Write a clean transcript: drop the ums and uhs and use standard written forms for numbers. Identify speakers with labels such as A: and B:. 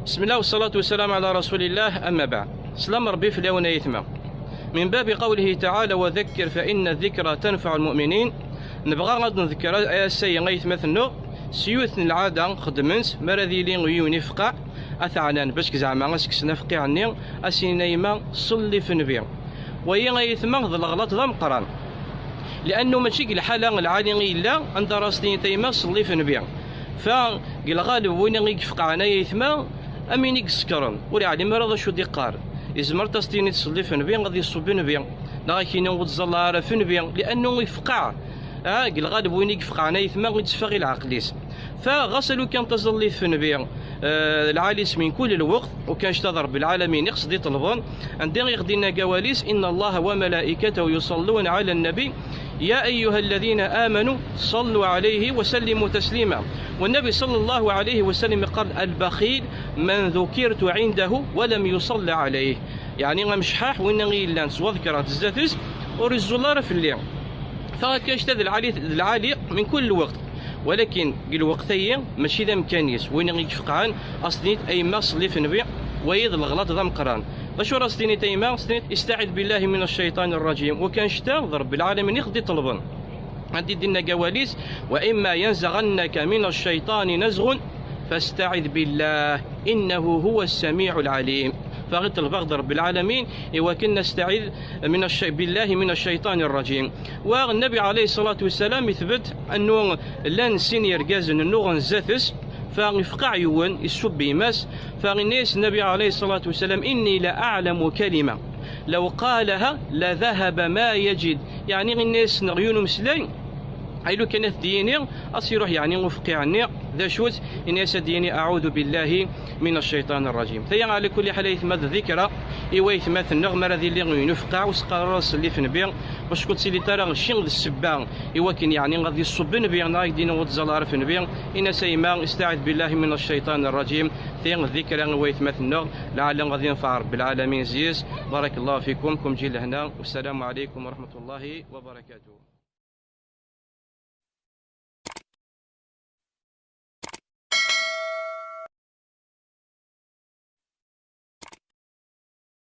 A: بسم الله والصلاة والسلام على رسول الله. أما بعد، سلام ربي في اليوم يتمى من باب قوله تعالى وذكر فإن الذكرى تنفع المؤمنين. نبغى غاد نذكر السي غيث مثنو سيوث العادة خدمنس مرذي لين يونفقع أثعنان باش زعما اسك سنفقي عني أسينيما صلي في نبي وهي غيثما ذا الغلط ذا مقران لأنه ماشي الحالة العالي إلا عند راستين تيما صلي في نبي فالغالب وين يفقع أنا يثما أمين يسكرن ولا علي مرض شو ديقار إزمر تستيني تصلي في نبي غادي يصب نبي لا كاين وتزلار في نبي لأنه يفقع الغالب وين يفقع أنا يثما غيتفاغي العقليس فغسلوا كان تصلي في نبي العاليس من كل الوقت وكان اشتضر بالعالمين يقصد يطلبون عندنا يغدينا جواليس إن الله وملائكته يصلون على النبي يا أيها الذين آمنوا صلوا عليه وسلموا تسليما. والنبي صلى الله عليه وسلم قال البخيل من ذكرت عنده ولم يصلى عليه، يعني غمشحاح وين غيلان سوا ذكرات الزاتس ورزولار في الليل فكاشتد العالي من كل وقت ولكن الوقتية ماشي ذا مكانيس وين غيفقعان أصليت أي ما صلي في نبيع ويض الغلط ذا مقران باش راه سنيت تيما سنيت استعذ بالله من الشيطان الرجيم وكان شتا رب العالمين يقضي طلبا عندي دينا جواليس وإما ينزغنك من الشيطان نزغ فاستعذ بالله إنه هو السميع العليم. فغيت البغض رب العالمين وكنا نستعيذ بالله من الشيطان الرجيم. والنبي عليه الصلاة والسلام يثبت أنه لن سينير جازن النوغن زاتس فغفقع يون يسب يماس فغنيس النبي عليه الصلاة والسلام إني لأعلم كلمة لو قالها لذهب ما يجد، يعني الناس نغيون مسلين أيلو كانت ديني أصيروح يعني وفقي عني ذا شوت الناس ديني أعوذ بالله من الشيطان الرجيم. ثيا على كل حال يثمت ذكرى يثمت النغمة الذي اللي ينفقع وسقراص اللي في نبيع باش كنت سيدي ترى الشين السبان يوكن يعني غادي يصب نبيع نايك دينا وتزلار في نبيع إن سيما استعذ بالله من الشيطان الرجيم. ثيا الذكرى ويثمت النغ لعل غادي ينفع رب العالمين زيز. بارك الله فيكم كم جيل هنا والسلام عليكم ورحمة الله وبركاته.